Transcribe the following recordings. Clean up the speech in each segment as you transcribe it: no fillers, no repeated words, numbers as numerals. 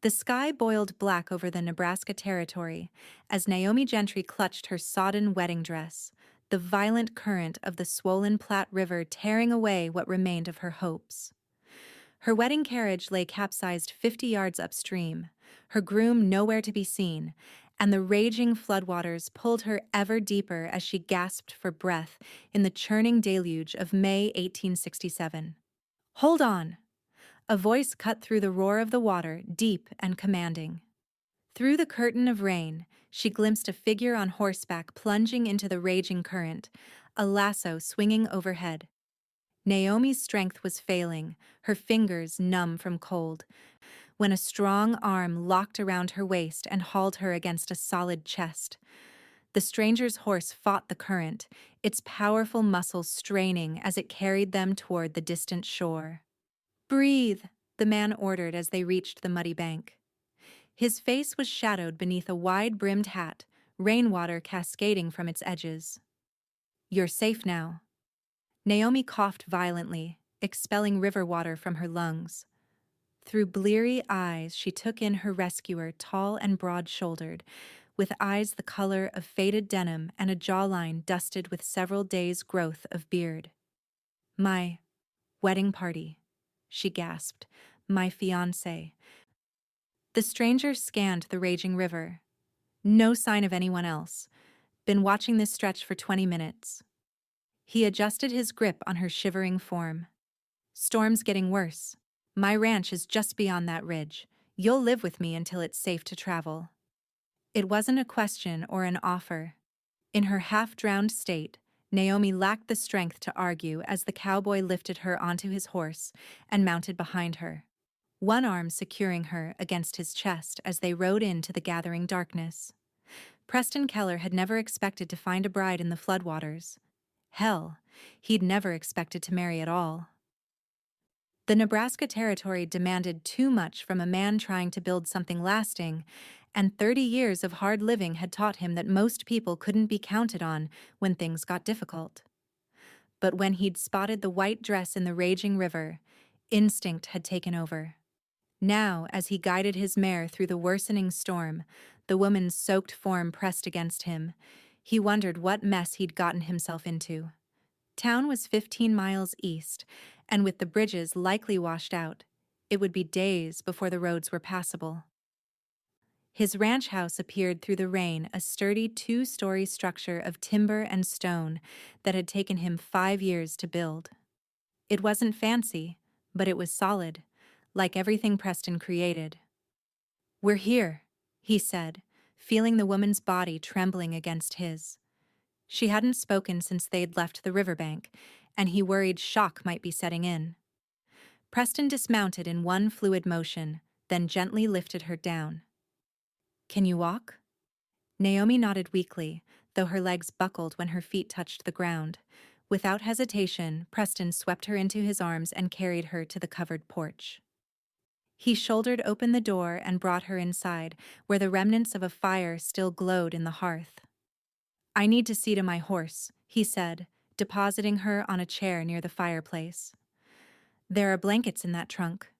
The sky boiled black over the Nebraska Territory as Naomi Gentry clutched her sodden wedding dress, the violent current of the swollen Platte River tearing away what remained of her hopes. Her wedding carriage lay capsized 50 yards upstream, her groom nowhere to be seen, and the raging floodwaters pulled her ever deeper as she gasped for breath in the churning deluge of May 1867. "Hold on!" A voice cut through the roar of the water, deep and commanding. Through the curtain of rain, she glimpsed a figure on horseback plunging into the raging current, a lasso swinging overhead. Naomi's strength was failing, her fingers numb from cold, when a strong arm locked around her waist and hauled her against a solid chest. The stranger's horse fought the current, its powerful muscles straining as it carried them toward the distant shore. "Breathe," the man ordered as they reached the muddy bank. His face was shadowed beneath a wide-brimmed hat, rainwater cascading from its edges. "You're safe now." Naomi coughed violently, expelling river water from her lungs. Through bleary eyes, she took in her rescuer, tall and broad-shouldered, with eyes the color of faded denim and a jawline dusted with several days' growth of beard. "My wedding party," she gasped. "My fiancé." The stranger scanned the raging river. No sign of anyone else. Been watching this stretch for 20 minutes. He adjusted his grip on her shivering form. "Storm's getting worse. My ranch is just beyond that ridge. You'll live with me until it's safe to travel." It wasn't a question or an offer. In her half-drowned state, Naomi lacked the strength to argue as the cowboy lifted her onto his horse and mounted behind her, one arm securing her against his chest as they rode into the gathering darkness. Preston Keller had never expected to find a bride in the floodwaters. Hell, he'd never expected to marry at all. The Nebraska Territory demanded too much from a man trying to build something lasting, and 30 years of hard living had taught him that most people couldn't be counted on when things got difficult. But when he'd spotted the white dress in the raging river, instinct had taken over. Now, as he guided his mare through the worsening storm, the woman's soaked form pressed against him, he wondered what mess he'd gotten himself into. Town was 15 miles east, and with the bridges likely washed out, it would be days before the roads were passable. His ranch house appeared through the rain, a sturdy 2-story structure of timber and stone that had taken him 5 years to build. It wasn't fancy, but it was solid, like everything Preston created. "We're here," he said, feeling the woman's body trembling against his. She hadn't spoken since they'd left the riverbank, and he worried shock might be setting in. Preston dismounted in one fluid motion, then gently lifted her down. "Can you walk?" Naomi nodded weakly, though her legs buckled when her feet touched the ground. Without hesitation, Preston swept her into his arms and carried her to the covered porch. He shouldered open the door and brought her inside, where the remnants of a fire still glowed in the hearth. "I need to see to my horse," he said, depositing her on a chair near the fireplace. "There are blankets in that trunk.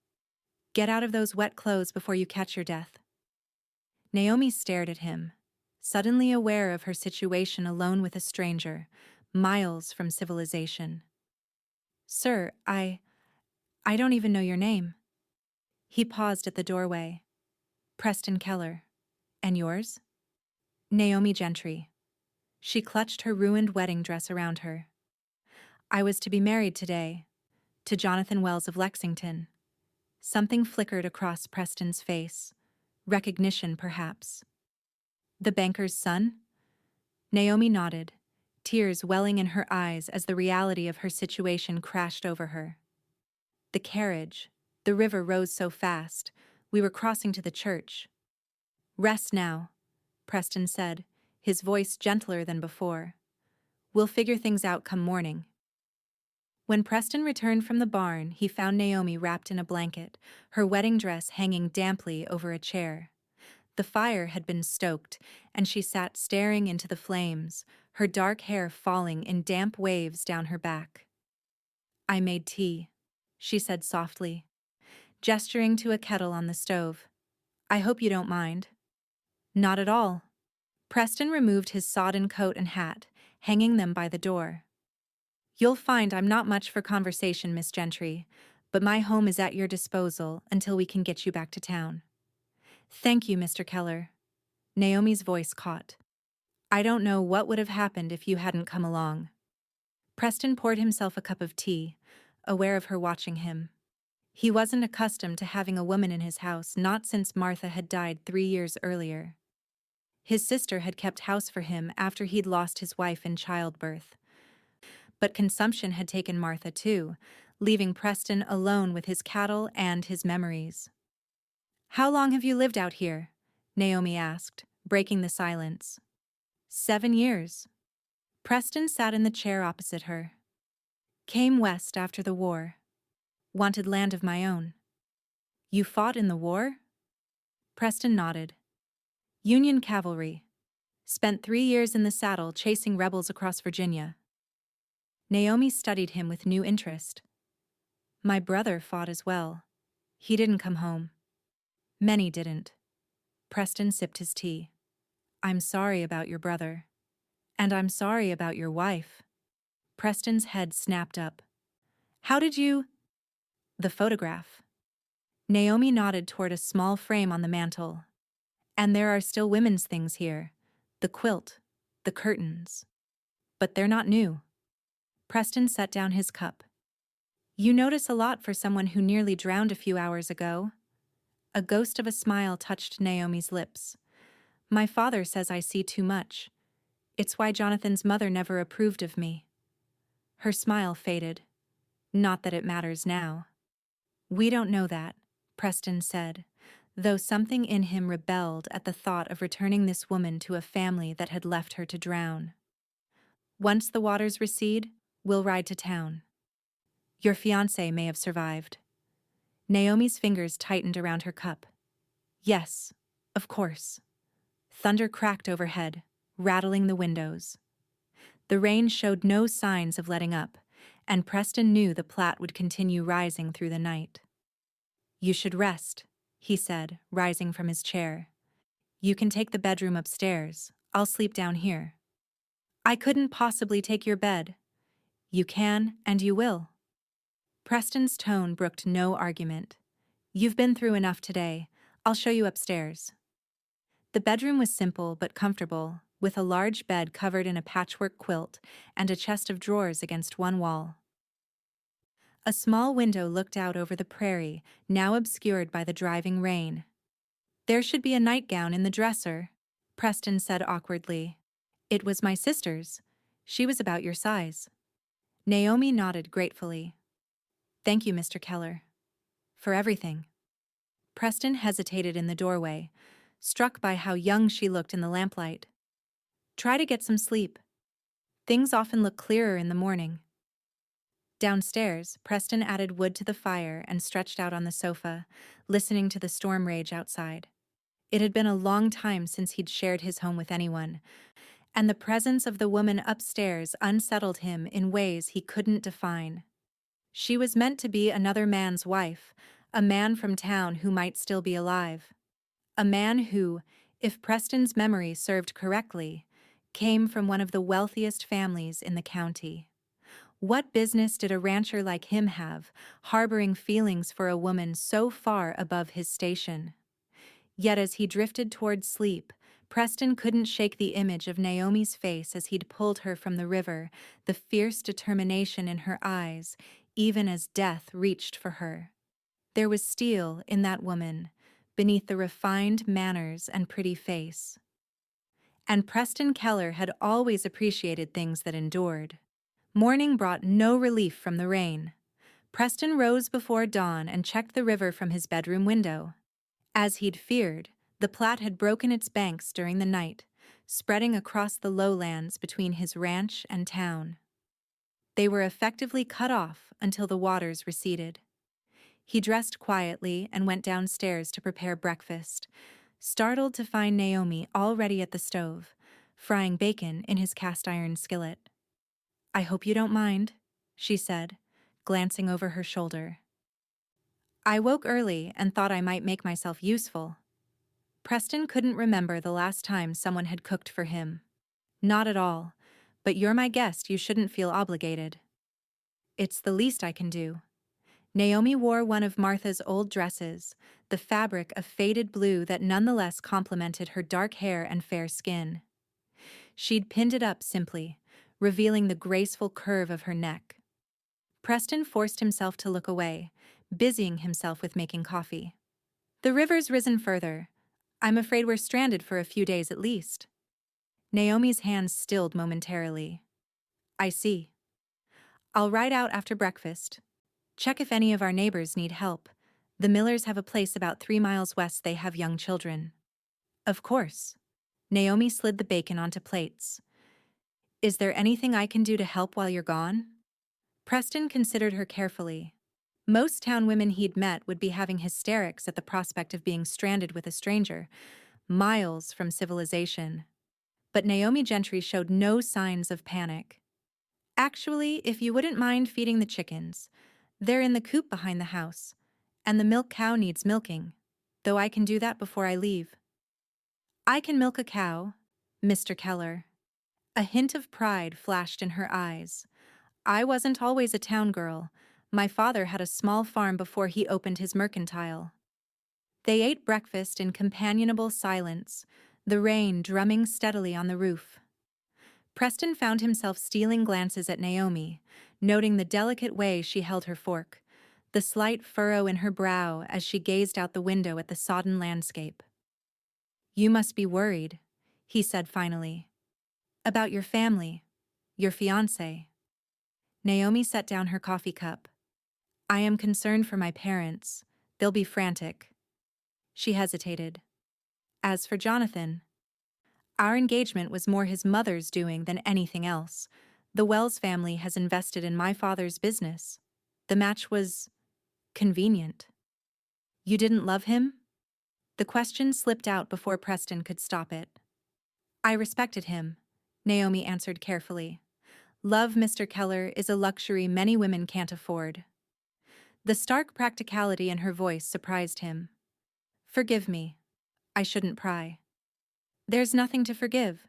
Get out of those wet clothes before you catch your death." Naomi stared at him, suddenly aware of her situation alone with a stranger, miles from civilization. "Sir, I don't even know your name." He paused at the doorway. "Preston Keller. And yours?" "Naomi Gentry." She clutched her ruined wedding dress around her. "I was to be married today, to Jonathan Wells of Lexington." Something flickered across Preston's face. Recognition, perhaps. "The banker's son?" Naomi nodded, tears welling in her eyes as the reality of her situation crashed over her. "The carriage. The river rose so fast. We were crossing to the church." "Rest now," Preston said, his voice gentler than before. "We'll figure things out come morning." When Preston returned from the barn, he found Naomi wrapped in a blanket, her wedding dress hanging damply over a chair. The fire had been stoked, and she sat staring into the flames, her dark hair falling in damp waves down her back. "I made tea," she said softly, gesturing to a kettle on the stove. I hope you don't mind. Not at all. Preston removed his sodden coat and hat, hanging them by the door. You'll find I'm not much for conversation, Miss Gentry, but my home is at your disposal until we can get you back to town. Thank you, Mr. Keller. Naomi's voice caught. I don't know what would have happened if you hadn't come along. Preston poured himself a cup of tea, aware of her watching him. He wasn't accustomed to having a woman in his house, not since Martha had died 3 years earlier. His sister had kept house for him after he'd lost his wife in childbirth. But consumption had taken Martha too, leaving Preston alone with his cattle and his memories. How long have you lived out here? Naomi asked, breaking the silence. 7 years. Preston sat in the chair opposite her. Came west after the war. Wanted land of my own. You fought in the war? Preston nodded. Union cavalry. Spent 3 years in the saddle chasing rebels across Virginia. Naomi studied him with new interest. My brother fought as well. He didn't come home. Many didn't. Preston sipped his tea. I'm sorry about your brother. And I'm sorry about your wife. Preston's head snapped up. How did you... The photograph. Naomi nodded toward a small frame on the mantel. And there are still women's things here. The quilt, the curtains. But they're not new. Preston set down his cup. You notice a lot for someone who nearly drowned a few hours ago. A ghost of a smile touched Naomi's lips. My father says I see too much. It's why Jonathan's mother never approved of me. Her smile faded. Not that it matters now. We don't know that, Preston said, though something in him rebelled at the thought of returning this woman to a family that had left her to drown. Once the waters recede, we'll ride to town. Your fiancé may have survived. Naomi's fingers tightened around her cup. Yes, of course. Thunder cracked overhead, rattling the windows. The rain showed no signs of letting up, and Preston knew the Platte would continue rising through the night. You should rest, he said, rising from his chair. You can take the bedroom upstairs. I'll sleep down here. I couldn't possibly take your bed. You can, and you will. Preston's tone brooked no argument. You've been through enough today. I'll show you upstairs. The bedroom was simple but comfortable, with a large bed covered in a patchwork quilt and a chest of drawers against one wall. A small window looked out over the prairie, now obscured by the driving rain. There should be a nightgown in the dresser, Preston said awkwardly. It was my sister's. She was about your size. Naomi nodded gratefully. Thank you, Mr. Keller. For everything. Preston hesitated in the doorway, struck by how young she looked in the lamplight. Try to get some sleep. Things often look clearer in the morning. Downstairs, Preston added wood to the fire and stretched out on the sofa, listening to the storm rage outside. It had been a long time since he'd shared his home with anyone, and the presence of the woman upstairs unsettled him in ways he couldn't define. She was meant to be another man's wife, a man from town who might still be alive. A man who, if Preston's memory served correctly, came from one of the wealthiest families in the county. What business did a rancher like him have, harboring feelings for a woman so far above his station? Yet as he drifted toward sleep, Preston couldn't shake the image of Naomi's face as he'd pulled her from the river, the fierce determination in her eyes, even as death reached for her. There was steel in that woman, beneath the refined manners and pretty face. And Preston Keller had always appreciated things that endured. Morning brought no relief from the rain. Preston rose before dawn and checked the river from his bedroom window. As he'd feared, the Platte had broken its banks during the night, spreading across the lowlands between his ranch and town. They were effectively cut off until the waters receded. He dressed quietly and went downstairs to prepare breakfast, startled to find Naomi already at the stove, frying bacon in his cast-iron skillet. I hope you don't mind, she said, glancing over her shoulder. I woke early and thought I might make myself useful. Preston couldn't remember the last time someone had cooked for him. Not at all. But you're my guest, you shouldn't feel obligated. It's the least I can do. Naomi wore one of Martha's old dresses, the fabric of faded blue that nonetheless complemented her dark hair and fair skin. She'd pinned it up simply, revealing the graceful curve of her neck. Preston forced himself to look away, busying himself with making coffee. The river's risen further. I'm afraid we're stranded for a few days at least. Naomi's hands stilled momentarily. I see. I'll ride out after breakfast. Check if any of our neighbors need help. The Millers have a place about 3 miles west. They have young children. Of course. Naomi slid the bacon onto plates. Is there anything I can do to help while you're gone? Preston considered her carefully. Most town women he'd met would be having hysterics at the prospect of being stranded with a stranger, miles from civilization. But Naomi Gentry showed no signs of panic. Actually, if you wouldn't mind feeding the chickens, they're in the coop behind the house, and the milk cow needs milking, though I can do that before I leave. I can milk a cow, Mr. Keller. A hint of pride flashed in her eyes. I wasn't always a town girl. My father had a small farm before he opened his mercantile. They ate breakfast in companionable silence, the rain drumming steadily on the roof. Preston found himself stealing glances at Naomi, noting the delicate way she held her fork, the slight furrow in her brow as she gazed out the window at the sodden landscape. You must be worried, he said finally. About your family, your fiancé. Naomi set down her coffee cup. I am concerned for my parents. They'll be frantic. She hesitated. As for Jonathan, our engagement was more his mother's doing than anything else. The Wells family has invested in my father's business. The match was convenient. You didn't love him? The question slipped out before Preston could stop it. I respected him, Naomi answered carefully. Love, Mr. Keller, is a luxury many women can't afford. The stark practicality in her voice surprised him. Forgive me. I shouldn't pry. There's nothing to forgive.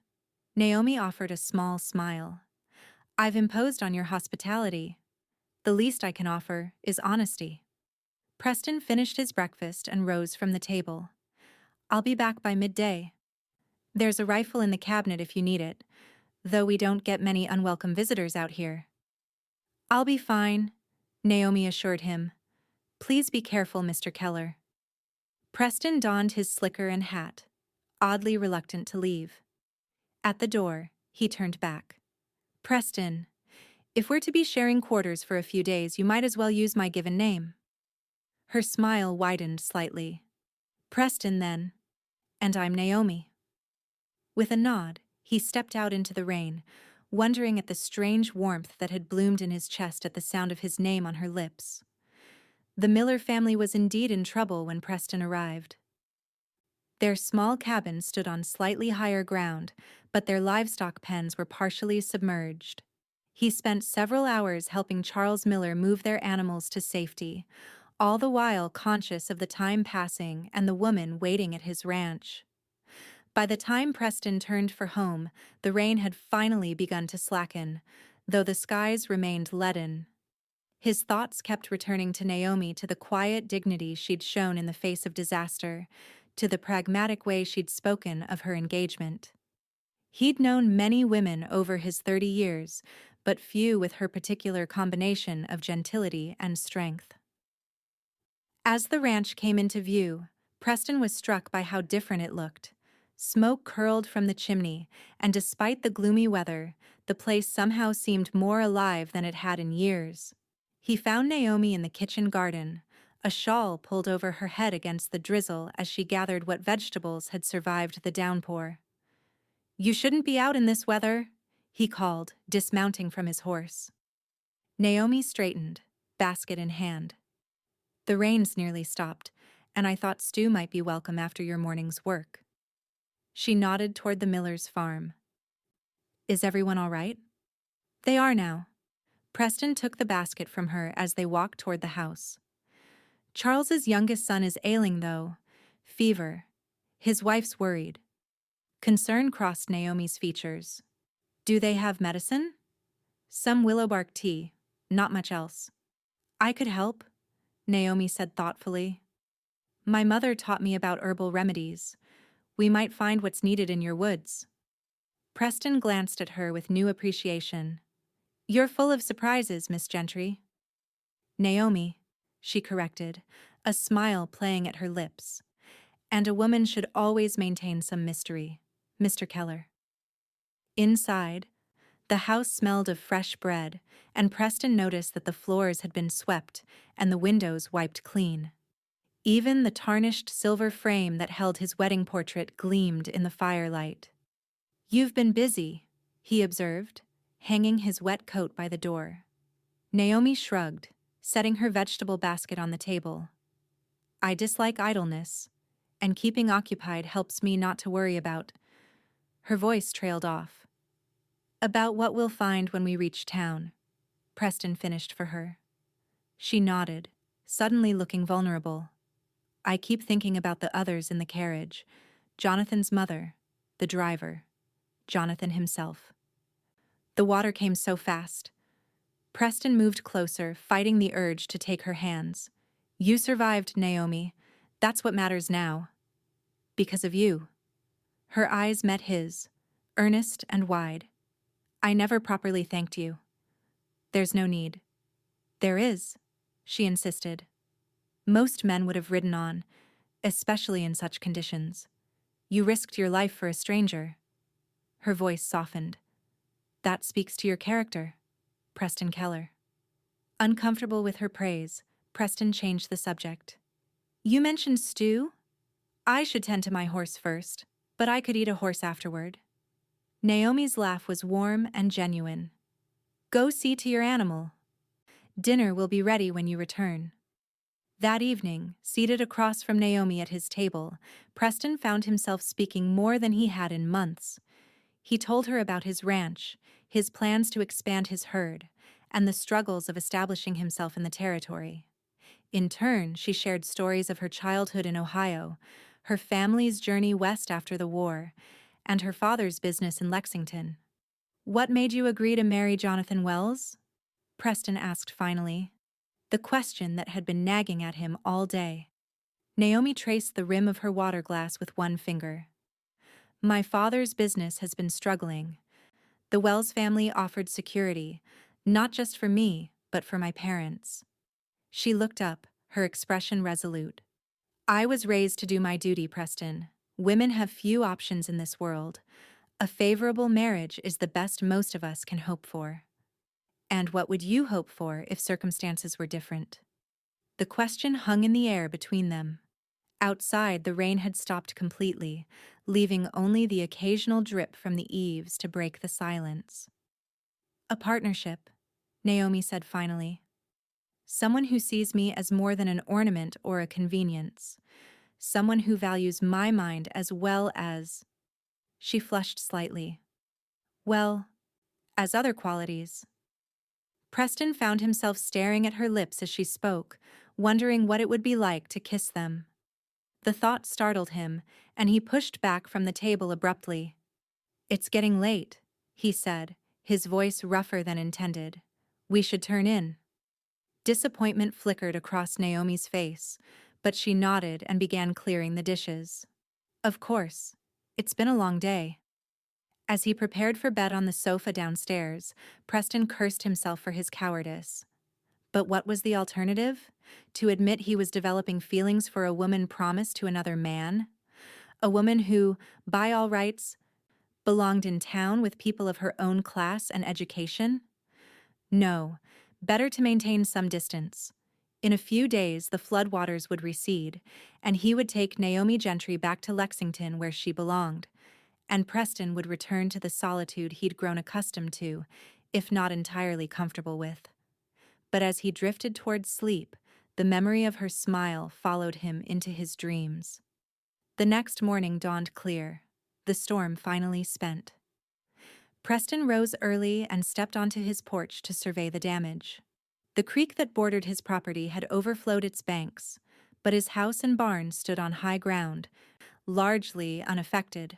Naomi offered a small smile. I've imposed on your hospitality. The least I can offer is honesty. Preston finished his breakfast and rose from the table. I'll be back by midday. There's a rifle in the cabinet if you need it, though we don't get many unwelcome visitors out here. I'll be fine, Naomi assured him. Please be careful, Mr. Keller. Preston donned his slicker and hat, oddly reluctant to leave. At the door, he turned back. Preston, if we're to be sharing quarters for a few days, you might as well use my given name. Her smile widened slightly. Preston, then. And I'm Naomi. With a nod, he stepped out into the rain, wondering at the strange warmth that had bloomed in his chest at the sound of his name on her lips. The Miller family was indeed in trouble when Preston arrived. Their small cabin stood on slightly higher ground, but their livestock pens were partially submerged. He spent several hours helping Charles Miller move their animals to safety, all the while conscious of the time passing and the woman waiting at his ranch. By the time Preston turned for home, the rain had finally begun to slacken, though the skies remained leaden. His thoughts kept returning to Naomi, to the quiet dignity she'd shown in the face of disaster, to the pragmatic way she'd spoken of her engagement. He'd known many women over his 30 years, but few with her particular combination of gentility and strength. As the ranch came into view, Preston was struck by how different it looked. Smoke curled from the chimney, and despite the gloomy weather, the place somehow seemed more alive than it had in years. He found Naomi in the kitchen garden, a shawl pulled over her head against the drizzle as she gathered what vegetables had survived the downpour. You shouldn't be out in this weather, he called, dismounting from his horse. Naomi straightened, basket in hand. The rain's nearly stopped, and I thought stew might be welcome after your morning's work. She nodded toward the Miller's farm. Is everyone all right? They are now. Preston took the basket from her as they walked toward the house. Charles's youngest son is ailing, though. Fever. His wife's worried. Concern crossed Naomi's features. Do they have medicine? Some willow bark tea, not much else. I could help, Naomi said thoughtfully. My mother taught me about herbal remedies. We might find what's needed in your woods. Preston glanced at her with new appreciation. You're full of surprises, Miss Gentry. Naomi, she corrected, a smile playing at her lips. And a woman should always maintain some mystery, Mr. Keller. Inside, the house smelled of fresh bread, and Preston noticed that the floors had been swept and the windows wiped clean. Even the tarnished silver frame that held his wedding portrait gleamed in the firelight. You've been busy, he observed, hanging his wet coat by the door. Naomi shrugged, setting her vegetable basket on the table. I dislike idleness, and keeping occupied helps me not to worry about. Her voice trailed off. About what we'll find when we reach town, Preston finished for her. She nodded, suddenly looking vulnerable. I keep thinking about the others in the carriage, Jonathan's mother, the driver, Jonathan himself. The water came so fast. Preston moved closer, fighting the urge to take her hands. You survived, Naomi. That's what matters now. Because of you. Her eyes met his, earnest and wide. I never properly thanked you. There's no need. There is, she insisted. Most men would have ridden on, especially in such conditions. You risked your life for a stranger. Her voice softened. That speaks to your character, Preston Keller. Uncomfortable with her praise, Preston changed the subject. You mentioned stew? I should tend to my horse first, but I could eat a horse afterward. Naomi's laugh was warm and genuine. Go see to your animal. Dinner will be ready when you return. That evening, seated across from Naomi at his table, Preston found himself speaking more than he had in months. He told her about his ranch, his plans to expand his herd, and the struggles of establishing himself in the territory. In turn, she shared stories of her childhood in Ohio, her family's journey west after the war, and her father's business in Lexington. What made you agree to marry Jonathan Wells? Preston asked finally, the question that had been nagging at him all day. Naomi traced the rim of her water glass with one finger. My father's business has been struggling. The Wells family offered security, not just for me, but for my parents. She looked up, her expression resolute. I was raised to do my duty, Preston. Women have few options in this world. A favorable marriage is the best most of us can hope for. And what would you hope for if circumstances were different? The question hung in the air between them. Outside, the rain had stopped completely, leaving only the occasional drip from the eaves to break the silence. A partnership, Naomi said finally. Someone who sees me as more than an ornament or a convenience. Someone who values my mind as well as... She flushed slightly. Well, as other qualities. Preston found himself staring at her lips as she spoke, wondering what it would be like to kiss them. The thought startled him, and he pushed back from the table abruptly. It's getting late, he said, his voice rougher than intended. We should turn in. Disappointment flickered across Naomi's face, but she nodded and began clearing the dishes. Of course. It's been a long day. As he prepared for bed on the sofa downstairs, Preston cursed himself for his cowardice. But what was the alternative? To admit he was developing feelings for a woman promised to another man? A woman who, by all rights, belonged in town with people of her own class and education? No, better to maintain some distance. In a few days, the floodwaters would recede, and he would take Naomi Gentry back to Lexington where she belonged, and Preston would return to the solitude he'd grown accustomed to, if not entirely comfortable with. But as he drifted toward sleep, the memory of her smile followed him into his dreams. The next morning dawned clear, the storm finally spent. Preston rose early and stepped onto his porch to survey the damage. The creek that bordered his property had overflowed its banks, but his house and barn stood on high ground, largely unaffected.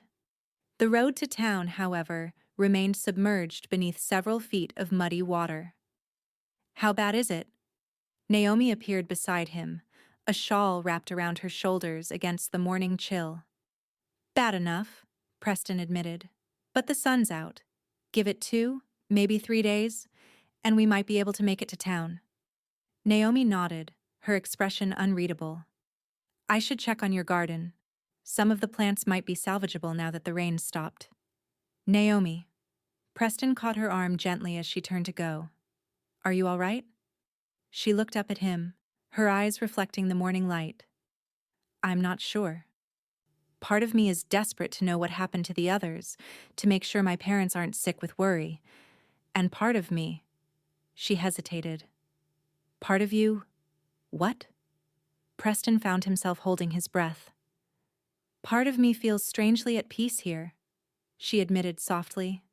The road to town, however, remained submerged beneath several feet of muddy water. "How bad is it?" Naomi appeared beside him, a shawl wrapped around her shoulders against the morning chill. "Bad enough," Preston admitted. "But the sun's out. Give it 2, maybe 3 days, and we might be able to make it to town." Naomi nodded, her expression unreadable. "I should check on your garden. Some of the plants might be salvageable now that the rain's stopped." "Naomi." Preston caught her arm gently as she turned to go. "Are you all right?" She looked up at him, her eyes reflecting the morning light. "I'm not sure. Part of me is desperate to know what happened to the others, to make sure my parents aren't sick with worry. And part of me—" She hesitated. "Part of you— what?" Preston found himself holding his breath. "Part of me feels strangely at peace here," she admitted softly.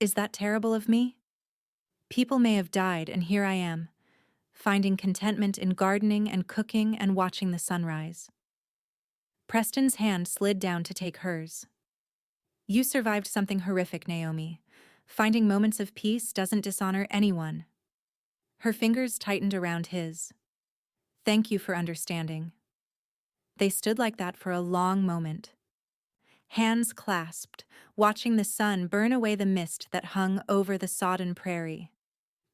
"Is that terrible of me? People may have died, and here I am, finding contentment in gardening and cooking and watching the sunrise." Preston's hand slid down to take hers. "You survived something horrific, Naomi. Finding moments of peace doesn't dishonor anyone." Her fingers tightened around his. "Thank you for understanding." They stood like that for a long moment, hands clasped, watching the sun burn away the mist that hung over the sodden prairie.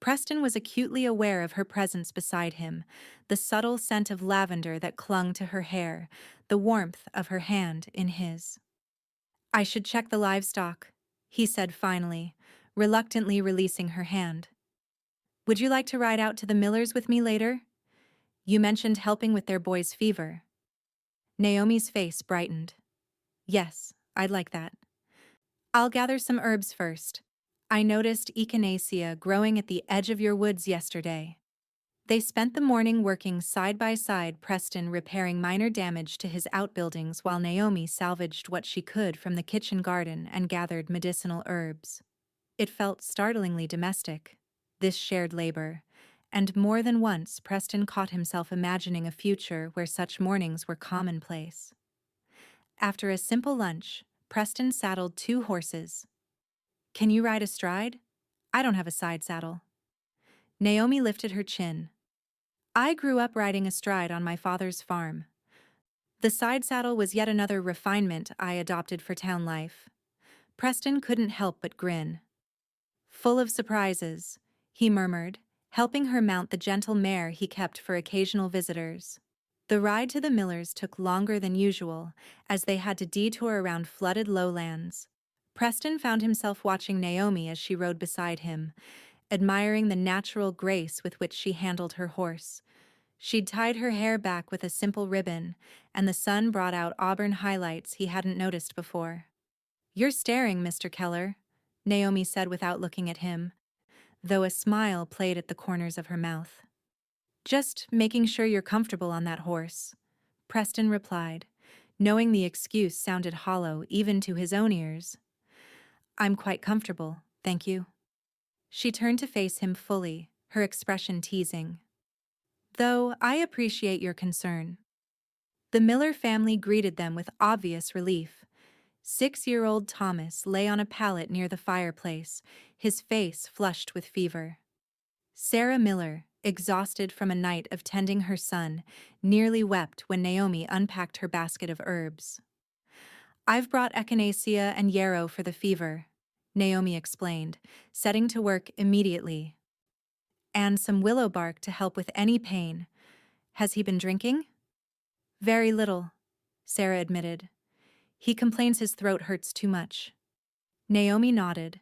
Preston was acutely aware of her presence beside him, the subtle scent of lavender that clung to her hair, the warmth of her hand in his. "I should check the livestock," he said finally, reluctantly releasing her hand. "Would you like to ride out to the Millers with me later? You mentioned helping with their boy's fever." Naomi's face brightened. "Yes, I'd like that. I'll gather some herbs first. I noticed echinacea growing at the edge of your woods yesterday." They spent the morning working side by side, Preston repairing minor damage to his outbuildings while Naomi salvaged what she could from the kitchen garden and gathered medicinal herbs. It felt startlingly domestic, this shared labor, and more than once Preston caught himself imagining a future where such mornings were commonplace. After a simple lunch, Preston saddled 2 horses. "Can you ride astride? I don't have a side saddle." Naomi lifted her chin. "I grew up riding astride on my father's farm. The side saddle was yet another refinement I adopted for town life." Preston couldn't help but grin. "Full of surprises," he murmured, helping her mount the gentle mare he kept for occasional visitors. The ride to the Millers took longer than usual, as they had to detour around flooded lowlands. Preston found himself watching Naomi as she rode beside him, admiring the natural grace with which she handled her horse. She'd tied her hair back with a simple ribbon, and the sun brought out auburn highlights he hadn't noticed before. "You're staring, Mr. Keller," Naomi said without looking at him, though a smile played at the corners of her mouth. "Just making sure you're comfortable on that horse," Preston replied, knowing the excuse sounded hollow even to his own ears. "I'm quite comfortable, thank you." She turned to face him fully, her expression teasing. "Though I appreciate your concern." The Miller family greeted them with obvious relief. 6-year-old Thomas lay on a pallet near the fireplace, his face flushed with fever. Sarah Miller, exhausted from a night of tending her son, nearly wept when Naomi unpacked her basket of herbs. "I've brought echinacea and yarrow for the fever," Naomi explained, setting to work immediately. "And some willow bark to help with any pain. Has he been drinking?" "Very little," Sarah admitted. "He complains his throat hurts too much." Naomi nodded,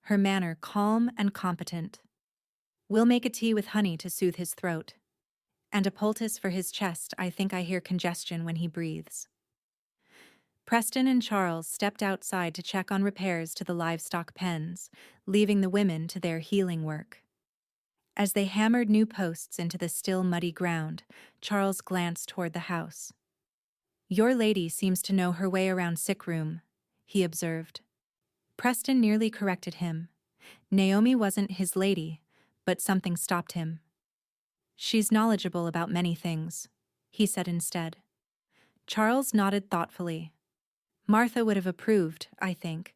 her manner calm and competent. "We'll make a tea with honey to soothe his throat. And a poultice for his chest. I think I hear congestion when he breathes." Preston and Charles stepped outside to check on repairs to the livestock pens, leaving the women to their healing work. As they hammered new posts into the still muddy ground, Charles glanced toward the house. "Your lady seems to know her way around sick room," he observed. Preston nearly corrected him. Naomi wasn't his lady, but something stopped him. "She's knowledgeable about many things," he said instead. Charles nodded thoughtfully. Martha would have approved, I think.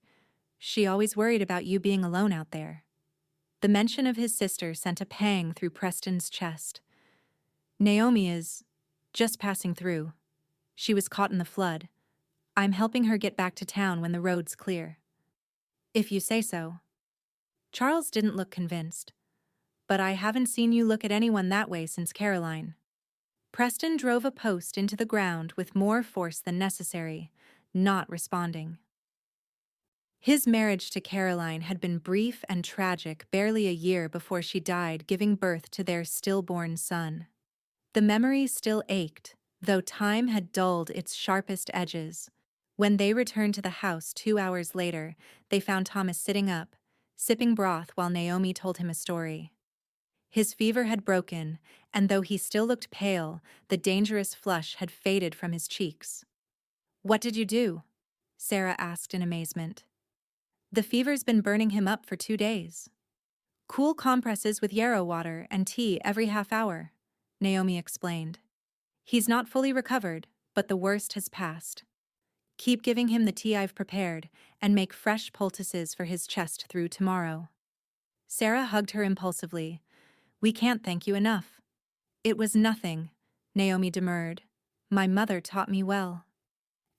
She always worried about you being alone out there. The mention of his sister sent a pang through Preston's chest. Naomi is just passing through. She was caught in the flood. I'm helping her get back to town when the road's clear. If you say so. Charles didn't look convinced. But I haven't seen you look at anyone that way since Caroline. Preston drove a post into the ground with more force than necessary, not responding. His marriage to Caroline had been brief and tragic barely a year before she died, giving birth to their stillborn son. The memory still ached, though time had dulled its sharpest edges. When they returned to the house 2 hours later, they found Thomas sitting up, sipping broth while Naomi told him a story. His fever had broken, and though he still looked pale, the dangerous flush had faded from his cheeks. "What did you do?" Sarah asked in amazement. "The fever's been burning him up for 2 days. Cool compresses with yarrow water and tea every half-hour," Naomi explained. "He's not fully recovered, but the worst has passed. Keep giving him the tea I've prepared, and make fresh poultices for his chest through tomorrow." Sarah hugged her impulsively. "We can't thank you enough." "It was nothing," Naomi demurred. "My mother taught me well."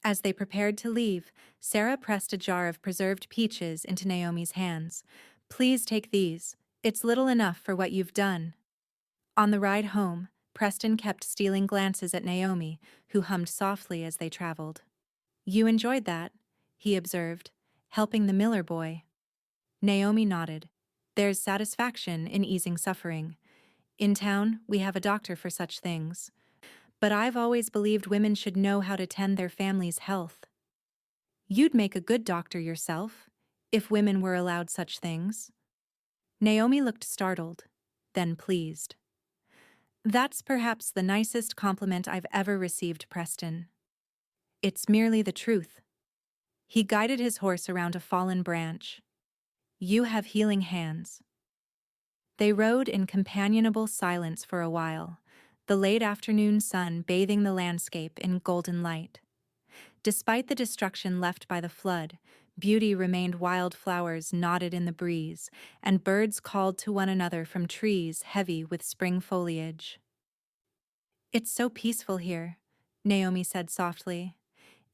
As they prepared to leave, Sarah pressed a jar of preserved peaches into Naomi's hands. "Please take these. It's little enough for what you've done." On the ride home, Preston kept stealing glances at Naomi, who hummed softly as they traveled. "You enjoyed that," he observed, "helping the Miller boy." Naomi nodded. "There's satisfaction in easing suffering. In town, we have a doctor for such things. But I've always believed women should know how to tend their family's health." "You'd make a good doctor yourself, if women were allowed such things." Naomi looked startled, then pleased. "That's perhaps the nicest compliment I've ever received, Preston." "It's merely the truth." He guided his horse around a fallen branch. "You have healing hands." They rode in companionable silence for a while, the late afternoon sun bathing the landscape in golden light. Despite the destruction left by the flood, beauty remained. Wildflowers nodded in the breeze, and birds called to one another from trees heavy with spring foliage. "It's so peaceful here," Naomi said softly.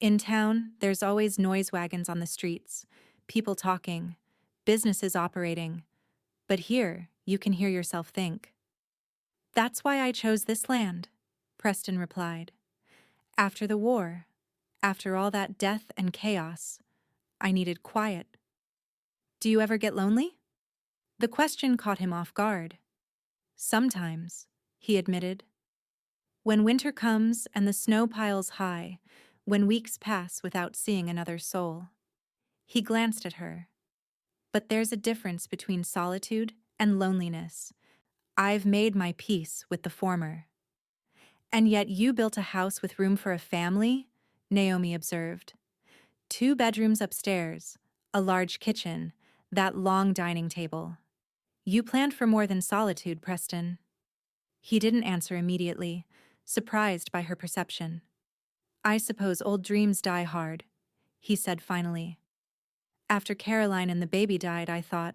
"In town, there's always noise wagons on the streets, people talking, businesses operating. But here, you can hear yourself think." "That's why I chose this land," Preston replied. "After the war, after all that death and chaos, I needed quiet." "Do you ever get lonely?" The question caught him off guard. "Sometimes," he admitted. "When winter comes and the snow piles high, when weeks pass without seeing another soul." He glanced at her. "But there's a difference between solitude and loneliness. I've made my peace with the former." "And yet you built a house with room for a family," Naomi observed. "2 bedrooms upstairs, a large kitchen, that long dining table. You planned for more than solitude, Preston." He didn't answer immediately, surprised by her perception. "I suppose old dreams die hard," he said finally. "After Caroline and the baby died, I thought,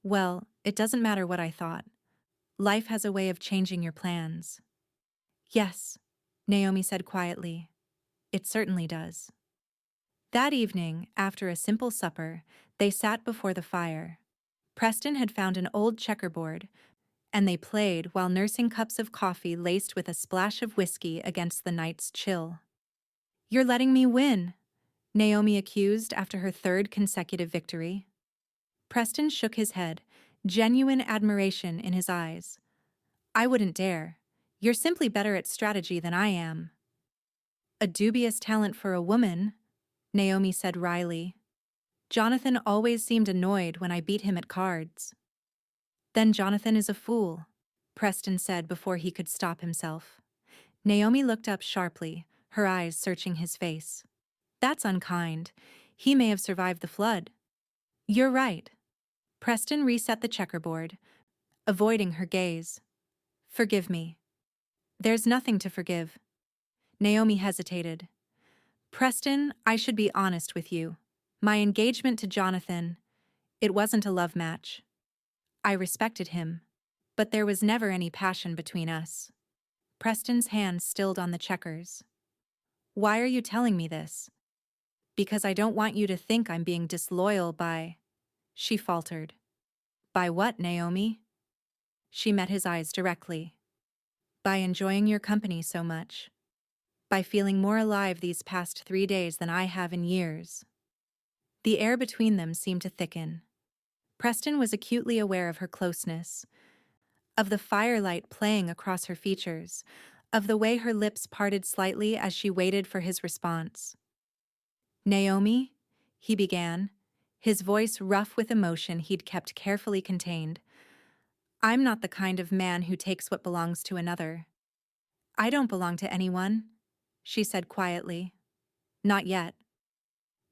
well, it doesn't matter what I thought. Life has a way of changing your plans." "Yes," Naomi said quietly. "It certainly does." That evening, after a simple supper, they sat before the fire. Preston had found an old checkerboard, and they played while nursing cups of coffee laced with a splash of whiskey against the night's chill. "You're letting me win," Naomi accused after her 3rd consecutive victory. Preston shook his head, genuine admiration in his eyes. "I wouldn't dare. You're simply better at strategy than I am." "A dubious talent for a woman," Naomi said wryly. "Jonathan always seemed annoyed when I beat him at cards." "Then Jonathan is a fool," Preston said before he could stop himself. Naomi looked up sharply, her eyes searching his face. "That's unkind. He may have survived the flood." "You're right." Preston reset the checkerboard, avoiding her gaze. "Forgive me." "There's nothing to forgive." Naomi hesitated. Preston, I should be honest with you. My engagement to Jonathan, it wasn't a love match. I respected him, but there was never any passion between us. Preston's hand stilled on the checkers. Why are you telling me this? Because I don't want you to think I'm being disloyal by... She faltered. By what, Naomi? She met his eyes directly. By enjoying your company so much. By feeling more alive these past 3 days than I have in years. The air between them seemed to thicken. Preston was acutely aware of her closeness, of the firelight playing across her features, of the way her lips parted slightly as she waited for his response. Naomi, he began, his voice rough with emotion he'd kept carefully contained. I'm not the kind of man who takes what belongs to another. I don't belong to anyone, she said quietly. Not yet.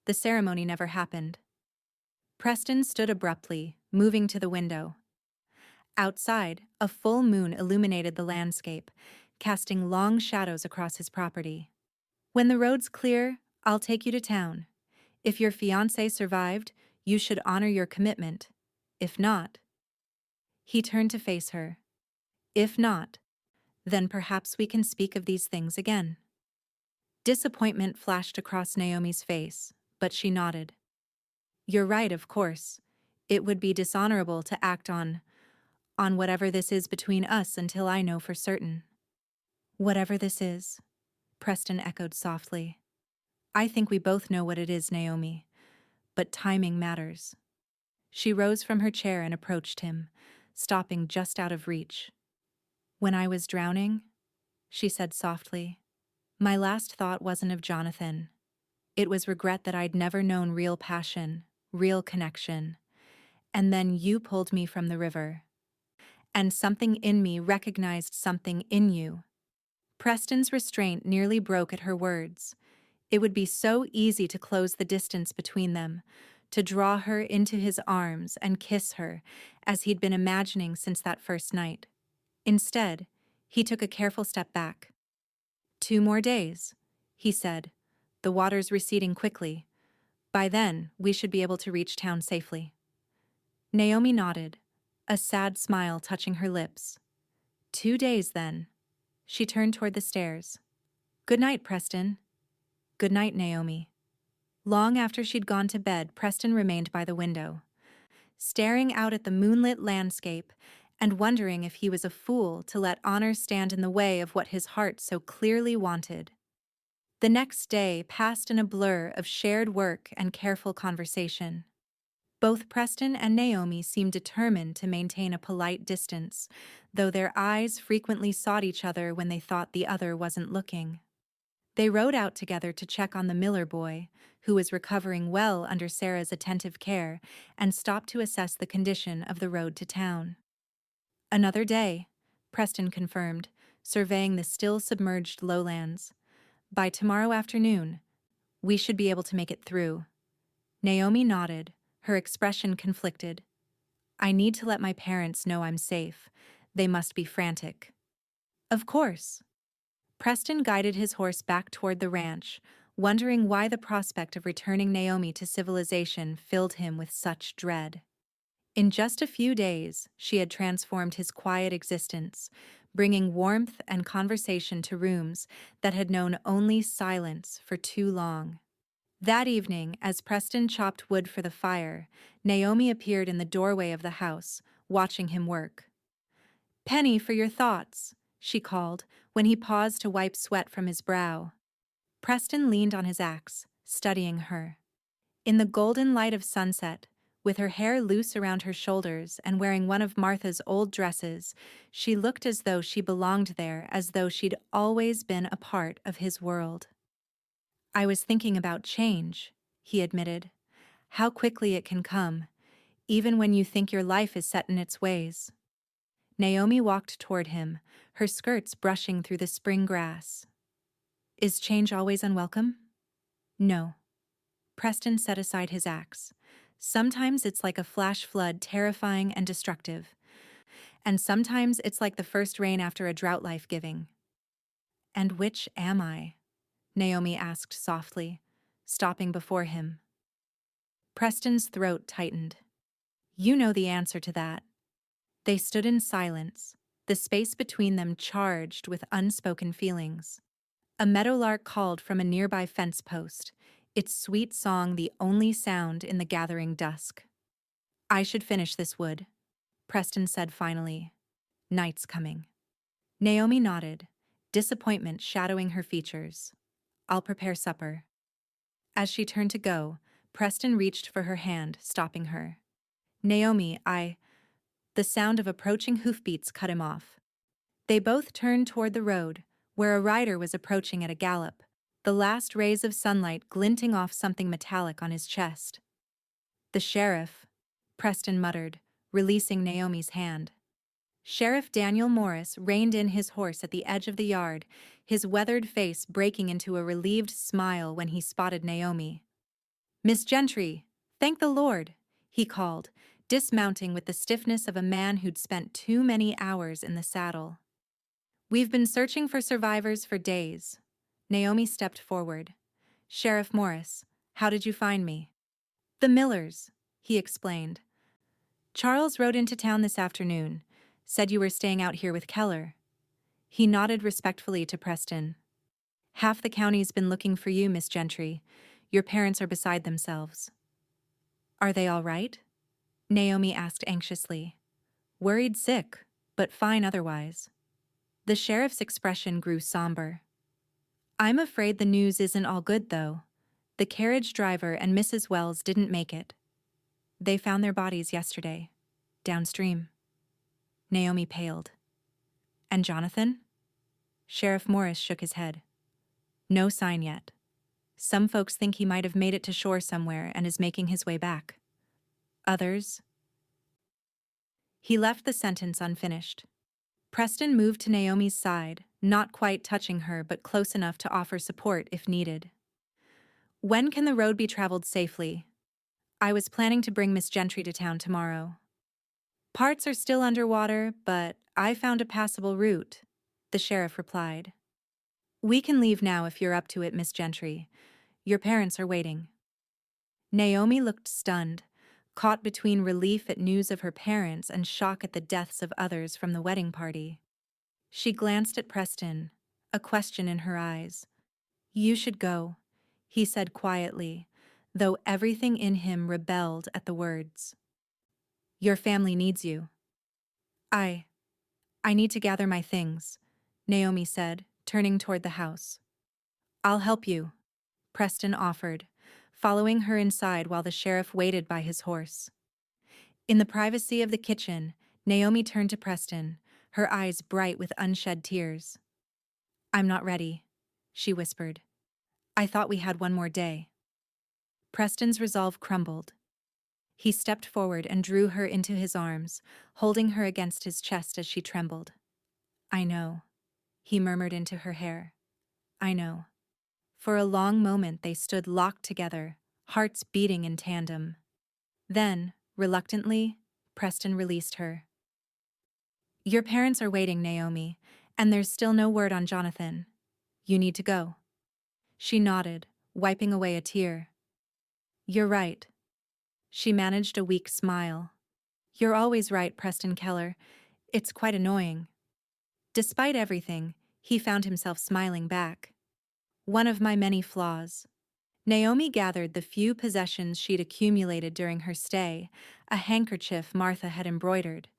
The ceremony never happened. Preston stood abruptly, moving to the window. Outside, a full moon illuminated the landscape, casting long shadows across his property. When the road's clear, I'll take you to town. If your fiancé survived, you should honor your commitment. If not... He turned to face her. If not, then perhaps we can speak of these things again. Disappointment flashed across Naomi's face, but she nodded. You're right, of course. It would be dishonorable to act on whatever this is between us until I know for certain. Whatever this is, Preston echoed softly. I think we both know what it is, Naomi, but timing matters. She rose from her chair and approached him, stopping just out of reach. When I was drowning, she said softly, my last thought wasn't of Jonathan. It was regret that I'd never known real passion, real connection. And then you pulled me from the river. And something in me recognized something in you. Preston's restraint nearly broke at her words. It would be so easy to close the distance between them, to draw her into his arms and kiss her, as he'd been imagining since that first night. Instead, he took a careful step back. 2 more days, he said, the water's receding quickly. By then, we should be able to reach town safely. Naomi nodded, a sad smile touching her lips. 2 days, then. She turned toward the stairs. Good night, Preston. Good night, Naomi. Long after she'd gone to bed, Preston remained by the window, staring out at the moonlit landscape and wondering if he was a fool to let honor stand in the way of what his heart so clearly wanted. The next day passed in a blur of shared work and careful conversation. Both Preston and Naomi seemed determined to maintain a polite distance, though their eyes frequently sought each other when they thought the other wasn't looking. They rode out together to check on the Miller boy, who was recovering well under Sarah's attentive care, and stopped to assess the condition of the road to town. Another day, Preston confirmed, surveying the still submerged lowlands. By tomorrow afternoon, we should be able to make it through. Naomi nodded, her expression conflicted. I need to let my parents know I'm safe. They must be frantic. Of course. Preston guided his horse back toward the ranch, wondering why the prospect of returning Naomi to civilization filled him with such dread. In just a few days, she had transformed his quiet existence, bringing warmth and conversation to rooms that had known only silence for too long. That evening, as Preston chopped wood for the fire, Naomi appeared in the doorway of the house, watching him work. Penny, for your thoughts, she called, when he paused to wipe sweat from his brow. Preston leaned on his axe, studying her. In the golden light of sunset, with her hair loose around her shoulders and wearing one of Martha's old dresses, she looked as though she belonged there, as though she'd always been a part of his world. I was thinking about change, he admitted. How quickly it can come, even when you think your life is set in its ways. Naomi walked toward him, her skirts brushing through the spring grass. Is change always unwelcome? No. Preston set aside his axe. Sometimes it's like a flash flood, terrifying and destructive. And sometimes it's like the first rain after a drought, life-giving. And which am I? Naomi asked softly, stopping before him. Preston's throat tightened. You know the answer to that. They stood in silence, the space between them charged with unspoken feelings. A meadowlark called from a nearby fence post, its sweet song the only sound in the gathering dusk. I should finish this wood, Preston said finally. Night's coming. Naomi nodded, disappointment shadowing her features. I'll prepare supper. As she turned to go, Preston reached for her hand, stopping her. Naomi, The sound of approaching hoofbeats cut him off. They both turned toward the road, where a rider was approaching at a gallop, the last rays of sunlight glinting off something metallic on his chest. The sheriff, Preston muttered, releasing Naomi's hand. Sheriff Daniel Morris reined in his horse at the edge of the yard, his weathered face breaking into a relieved smile when he spotted Naomi. Miss Gentry, thank the Lord, he called, dismounting with the stiffness of a man who'd spent too many hours in the saddle. We've been searching for survivors for days. Naomi stepped forward. Sheriff Morris, how did you find me? The Millers, he explained. Charles rode into town this afternoon, said you were staying out here with Keller. He nodded respectfully to Preston. Half the county's been looking for you, Miss Gentry. Your parents are beside themselves. Are they all right? Naomi asked anxiously. Worried sick, but fine otherwise. The sheriff's expression grew somber. I'm afraid the news isn't all good, though. The carriage driver and Mrs. Wells didn't make it. They found their bodies yesterday, downstream. Naomi paled. And Jonathan? Sheriff Morris shook his head. No sign yet. Some folks think he might have made it to shore somewhere and is making his way back. Others... He left the sentence unfinished. Preston moved to Naomi's side, not quite touching her but close enough to offer support if needed. When can the road be traveled safely? I was planning to bring Miss Gentry to town tomorrow. Parts are still underwater, but I found a passable route, the sheriff replied. We can leave now if you're up to it, Miss Gentry. Your parents are waiting. Naomi looked stunned, caught between relief at news of her parents and shock at the deaths of others from the wedding party. She glanced at Preston, a question in her eyes. You should go, he said quietly, though everything in him rebelled at the words. Your family needs you. I need to gather my things, Naomi said, turning toward the house. I'll help you, Preston offered, following her inside while the sheriff waited by his horse. In the privacy of the kitchen, Naomi turned to Preston, her eyes bright with unshed tears. I'm not ready, she whispered. I thought we had one more day. Preston's resolve crumbled. He stepped forward and drew her into his arms, holding her against his chest as she trembled. I know, he murmured into her hair. I know. For a long moment they stood locked together, hearts beating in tandem. Then, reluctantly, Preston released her. Your parents are waiting, Naomi, and there's still no word on Jonathan. You need to go. She nodded, wiping away a tear. You're right. She managed a weak smile. You're always right, Preston Keller. It's quite annoying. Despite everything, he found himself smiling back. One of my many flaws. Naomi gathered the few possessions she'd accumulated during her stay, a handkerchief Martha had embroidered,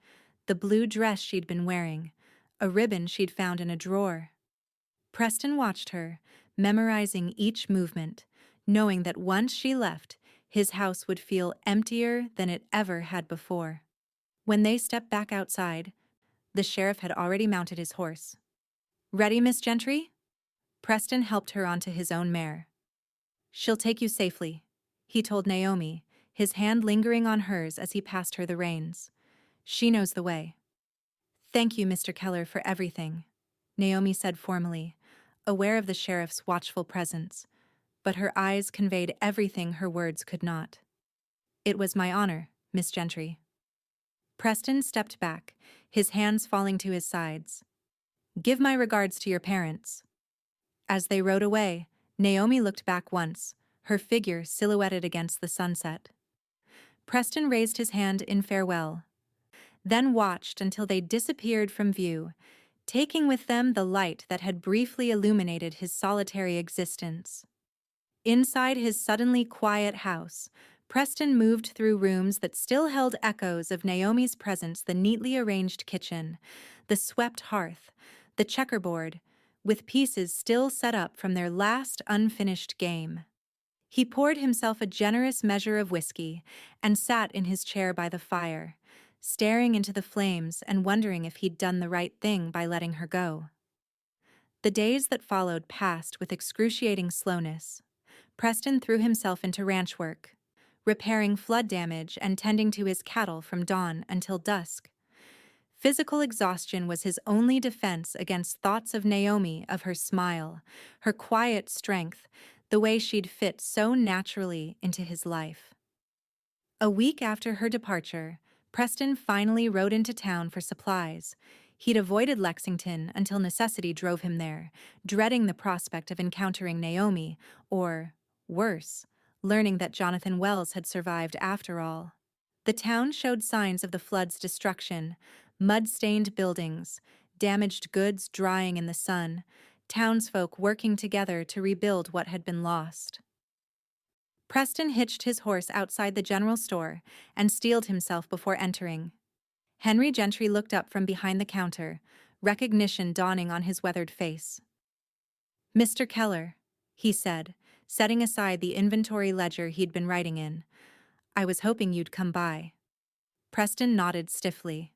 the blue dress she'd been wearing, a ribbon she'd found in a drawer. Preston watched her, memorizing each movement, knowing that once she left, his house would feel emptier than it ever had before. When they stepped back outside, the sheriff had already mounted his horse. Ready, Miss Gentry? Preston helped her onto his own mare. She'll take you safely, he told Naomi, his hand lingering on hers as he passed her the reins. She knows the way. Thank you, Mr. Keller, for everything, Naomi said formally, aware of the sheriff's watchful presence, but her eyes conveyed everything her words could not. It was my honor, Miss Gentry. Preston stepped back, his hands falling to his sides. Give my regards to your parents. As they rode away, Naomi looked back once, her figure silhouetted against the sunset. Preston raised his hand in farewell, then watched until they disappeared from view, taking with them the light that had briefly illuminated his solitary existence. Inside his suddenly quiet house, Preston moved through rooms that still held echoes of Naomi's presence: the neatly arranged kitchen, the swept hearth, the checkerboard, with pieces still set up from their last unfinished game. He poured himself a generous measure of whiskey and sat in his chair by the fire, staring into the flames and wondering if he'd done the right thing by letting her go. The days that followed passed with excruciating slowness. Preston threw himself into ranch work, repairing flood damage and tending to his cattle from dawn until dusk. Physical exhaustion was his only defense against thoughts of Naomi, of her smile, her quiet strength, the way she'd fit so naturally into his life. A week after her departure, Preston finally rode into town for supplies. He'd avoided Lexington until necessity drove him there, dreading the prospect of encountering Naomi, or, worse, learning that Jonathan Wells had survived after all. The town showed signs of the flood's destruction: mud-stained buildings, damaged goods drying in the sun, townsfolk working together to rebuild what had been lost. Preston hitched his horse outside the general store and steeled himself before entering. Henry Gentry looked up from behind the counter, recognition dawning on his weathered face. "Mr. Keller," he said, setting aside the inventory ledger he'd been writing in. "I was hoping you'd come by." Preston nodded stiffly.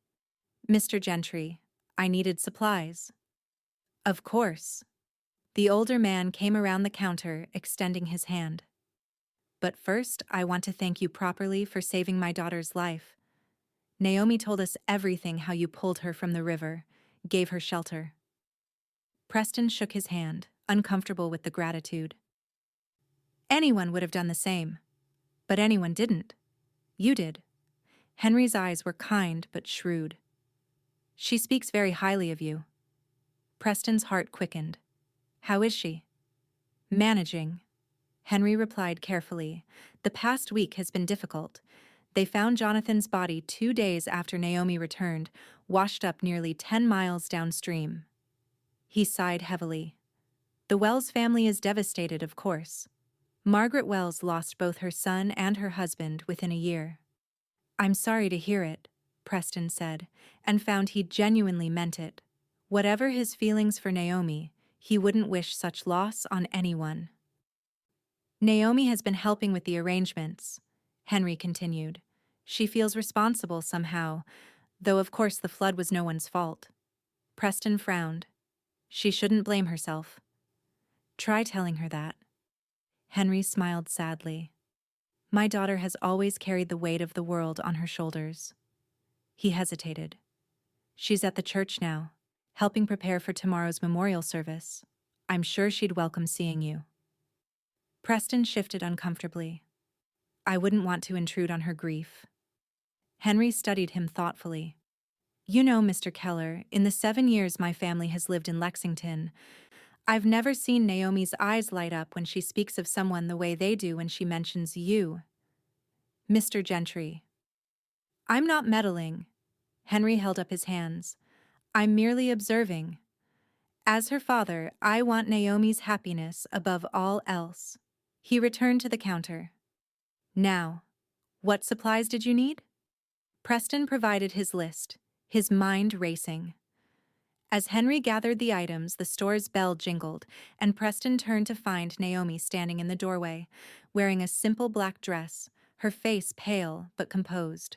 "Mr. Gentry, I needed supplies." "Of course." The older man came around the counter, extending his hand. "But first, I want to thank you properly for saving my daughter's life. Naomi told us everything: how you pulled her from the river, gave her shelter." Preston shook his hand, uncomfortable with the gratitude. "Anyone would have done the same. But anyone didn't. You did." Henry's eyes were kind but shrewd. "She speaks very highly of you." Preston's heart quickened. "How is she?" "Managing," Henry replied carefully. "The past week has been difficult. They found Jonathan's body 2 days after Naomi returned, washed up nearly 10 miles downstream." He sighed heavily. "The Wells family is devastated, of course. Margaret Wells lost both her son and her husband within a year." "I'm sorry to hear it," Preston said, and found he genuinely meant it. Whatever his feelings for Naomi, he wouldn't wish such loss on anyone. "Naomi has been helping with the arrangements," Henry continued. "She feels responsible somehow, though of course the flood was no one's fault." Preston frowned. "She shouldn't blame herself." "Try telling her that." Henry smiled sadly. "My daughter has always carried the weight of the world on her shoulders." He hesitated. "She's at the church now, helping prepare for tomorrow's memorial service. I'm sure she'd welcome seeing you." Preston shifted uncomfortably. "I wouldn't want to intrude on her grief." Henry studied him thoughtfully. "You know, Mr. Keller, in the 7 years my family has lived in Lexington, I've never seen Naomi's eyes light up when she speaks of someone the way they do when she mentions you, Mr. Gentry." "I'm not meddling." Henry held up his hands. "I'm merely observing. As her father, I want Naomi's happiness above all else." He returned to the counter. "Now, what supplies did you need?" Preston provided his list, his mind racing. As Henry gathered the items, the store's bell jingled, and Preston turned to find Naomi standing in the doorway, wearing a simple black dress, her face pale but composed.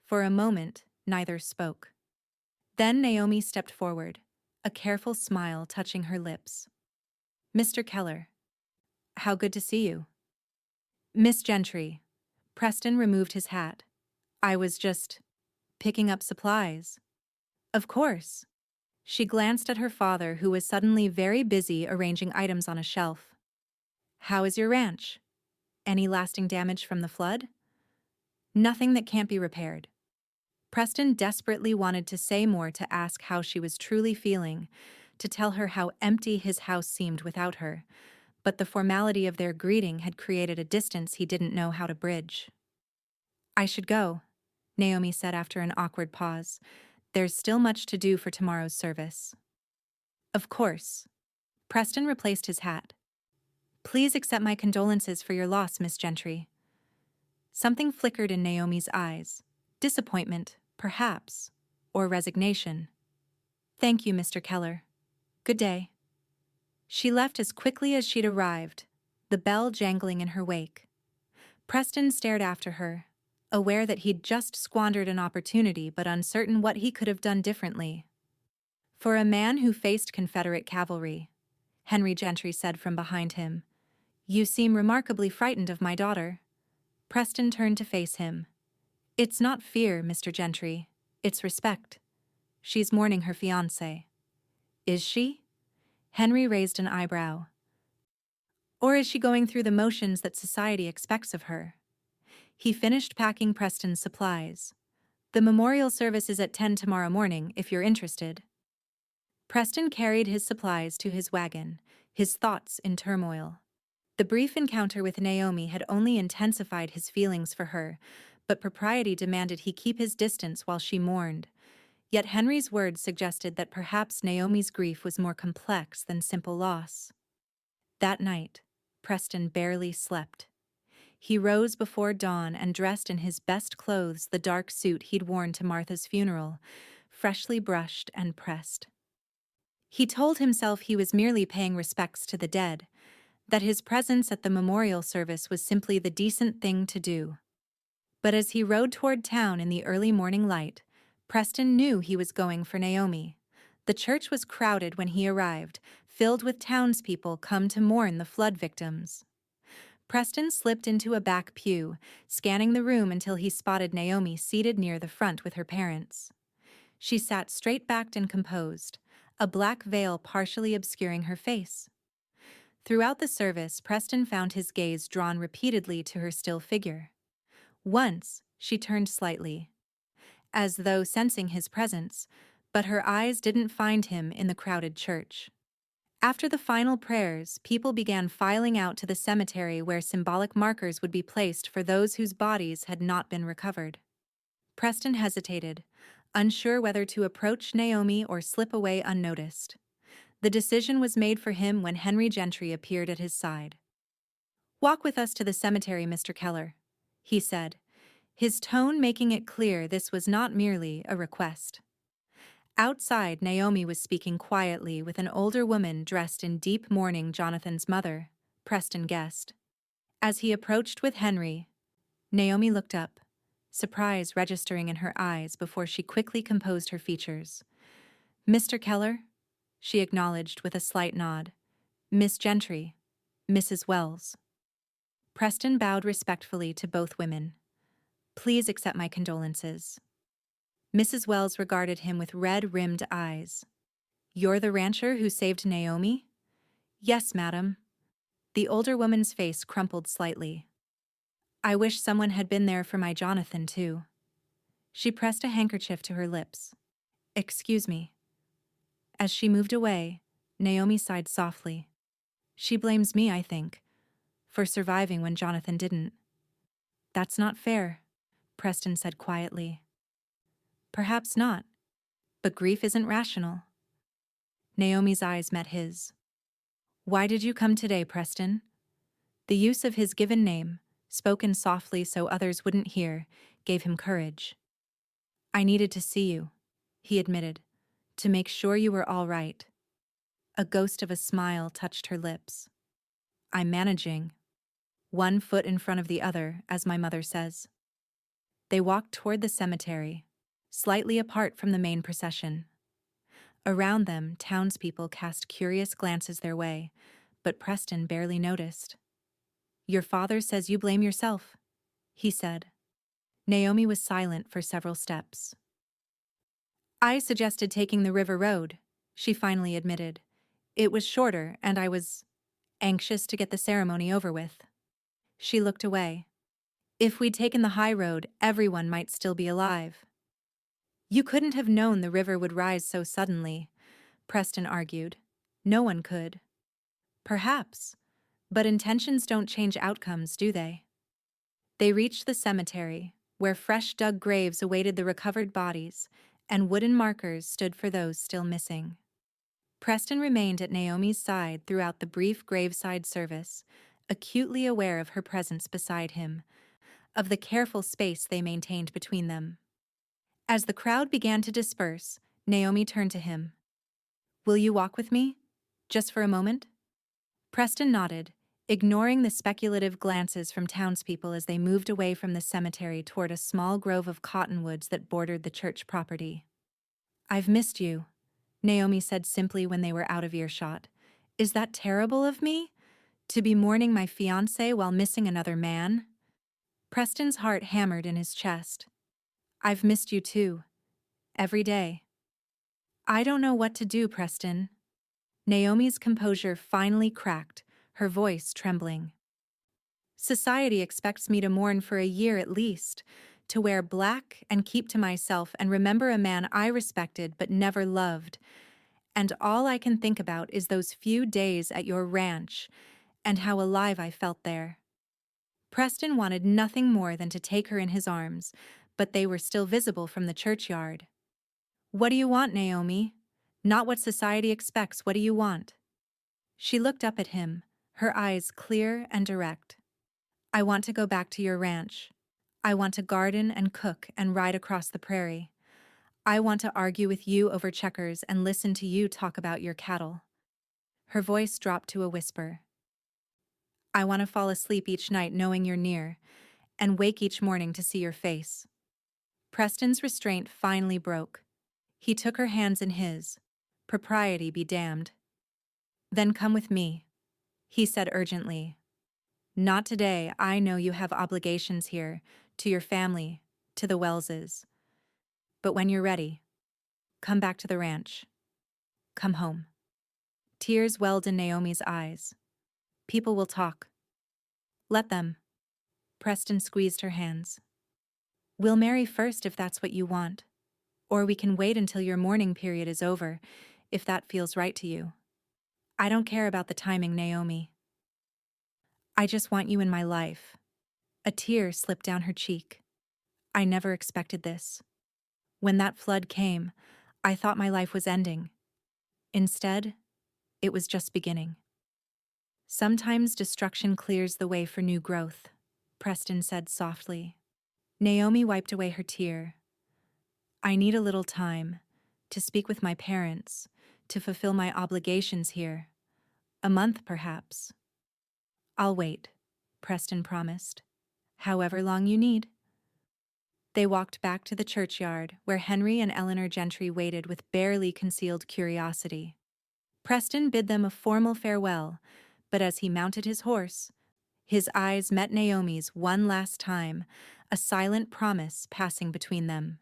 For a moment, neither spoke. Then Naomi stepped forward, a careful smile touching her lips. "Mr. Keller, how good to see you." "Miss Gentry." Preston removed his hat. "I was just picking up supplies." "Of course." She glanced at her father, who was suddenly very busy arranging items on a shelf. "How is your ranch? Any lasting damage from the flood?" "Nothing that can't be repaired." Preston desperately wanted to say more, to ask how she was truly feeling, to tell her how empty his house seemed without her, but the formality of their greeting had created a distance he didn't know how to bridge. "I should go," Naomi said after an awkward pause. "There's still much to do for tomorrow's service." "Of course." Preston replaced his hat. "Please accept my condolences for your loss, Miss Gentry." Something flickered in Naomi's eyes. Disappointment, perhaps, or resignation. "Thank you, Mr. Keller. Good day." She left as quickly as she'd arrived, the bell jangling in her wake. Preston stared after her, aware that he'd just squandered an opportunity but uncertain what he could have done differently. "For a man who faced Confederate cavalry," Henry Gentry said from behind him, "you seem remarkably frightened of my daughter." Preston turned to face him. "It's not fear, Mr. Gentry. It's respect. She's mourning her fiancé." "Is she?" Henry raised an eyebrow. "Or is she going through the motions that society expects of her?" He finished packing Preston's supplies. "The memorial service is at 10 tomorrow morning, if you're interested." Preston carried his supplies to his wagon, his thoughts in turmoil. The brief encounter with Naomi had only intensified his feelings for her, but propriety demanded he keep his distance while she mourned. Yet Henry's words suggested that perhaps Naomi's grief was more complex than simple loss. That night, Preston barely slept. He rose before dawn and dressed in his best clothes, the dark suit he'd worn to Martha's funeral, freshly brushed and pressed. He told himself he was merely paying respects to the dead, that his presence at the memorial service was simply the decent thing to do. But as he rode toward town in the early morning light, Preston knew he was going for Naomi. The church was crowded when he arrived, filled with townspeople come to mourn the flood victims. Preston slipped into a back pew, scanning the room until he spotted Naomi seated near the front with her parents. She sat straight-backed and composed, a black veil partially obscuring her face. Throughout the service, Preston found his gaze drawn repeatedly to her still figure. Once, she turned slightly, as though sensing his presence, but her eyes didn't find him in the crowded church. After the final prayers, people began filing out to the cemetery where symbolic markers would be placed for those whose bodies had not been recovered. Preston hesitated, unsure whether to approach Naomi or slip away unnoticed. The decision was made for him when Henry Gentry appeared at his side. "Walk with us to the cemetery, Mr. Keller," he said, his tone making it clear this was not merely a request. Outside, Naomi was speaking quietly with an older woman dressed in deep mourning, Jonathan's mother, Preston guessed. As he approached with Henry, Naomi looked up, surprise registering in her eyes before she quickly composed her features. "Mr. Keller?" she acknowledged with a slight nod. "Miss Gentry, Mrs. Wells." Preston bowed respectfully to both women. "Please accept my condolences." Mrs. Wells regarded him with red-rimmed eyes. "You're the rancher who saved Naomi?" "Yes, madam." The older woman's face crumpled slightly. "I wish someone had been there for my Jonathan, too." She pressed a handkerchief to her lips. "Excuse me." As she moved away, Naomi sighed softly. "She blames me, I think, for surviving when Jonathan didn't." "That's not fair," Preston said quietly. "Perhaps not, but grief isn't rational." Naomi's eyes met his. "Why did you come today, Preston?" The use of his given name, spoken softly so others wouldn't hear, gave him courage. "I needed to see you," he admitted, "to make sure you were all right." A ghost of a smile touched her lips. "I'm managing. One foot in front of the other, as my mother says." They walked toward the cemetery, slightly apart from the main procession. Around them, townspeople cast curious glances their way, but Preston barely noticed. "Your father says you blame yourself," he said. Naomi was silent for several steps. "I suggested taking the river road," she finally admitted. "It was shorter, and I was anxious to get the ceremony over with." She looked away. "If we'd taken the high road, everyone might still be alive." "You couldn't have known the river would rise so suddenly," Preston argued. "No one could." "Perhaps, But intentions don't change outcomes, do they? They reached the cemetery, where fresh dug graves awaited the recovered bodies, and wooden markers stood for those still missing. Preston remained at Naomi's side throughout the brief graveside service, acutely aware of her presence beside him, of the careful space they maintained between them. As the crowd began to disperse, Naomi turned to him. "Will you walk with me? Just for a moment?" Preston nodded, ignoring the speculative glances from townspeople as they moved away from the cemetery toward a small grove of cottonwoods that bordered the church property. "I've missed you," Naomi said simply when they were out of earshot. "Is that terrible of me? To be mourning my fiancé while missing another man?" Preston's heart hammered in his chest. "I've missed you too. Every day." "I don't know what to do, Preston." Naomi's composure finally cracked, her voice trembling. "Society expects me to mourn for a year at least, to wear black and keep to myself and remember a man I respected but never loved. And all I can think about is those few days at your ranch and how alive I felt there." Preston wanted nothing more than to take her in his arms, but they were still visible from the churchyard. "What do you want, Naomi? Not what society expects, what do you want?" She looked up at him, her eyes clear and direct. "I want to go back to your ranch. I want to garden and cook and ride across the prairie. I want to argue with you over checkers and listen to you talk about your cattle." Her voice dropped to a whisper. "I want to fall asleep each night knowing you're near, and wake each morning to see your face." Preston's restraint finally broke. He took her hands in his. Propriety be damned. "Then come with me," he said urgently. "Not today, I know you have obligations here, to your family, to the Welleses. But when you're ready, come back to the ranch. Come home." Tears welled in Naomi's eyes. "People will talk. Let them." Preston squeezed her hands. "We'll marry first if that's what you want. Or we can wait until your mourning period is over, if that feels right to you. I don't care about the timing, Naomi. I just want you in my life." A tear slipped down her cheek. "I never expected this. When that flood came, I thought my life was ending. Instead, it was just beginning." "Sometimes destruction clears the way for new growth," Preston said softly. Naomi wiped away her tear. "I need a little time to speak with my parents, to fulfill my obligations here. A month, perhaps." "I'll wait," Preston promised. "However long you need." They walked back to the churchyard, where Henry and Eleanor Gentry waited with barely concealed curiosity. Preston bid them a formal farewell, but as he mounted his horse, his eyes met Naomi's one last time, a silent promise passing between them.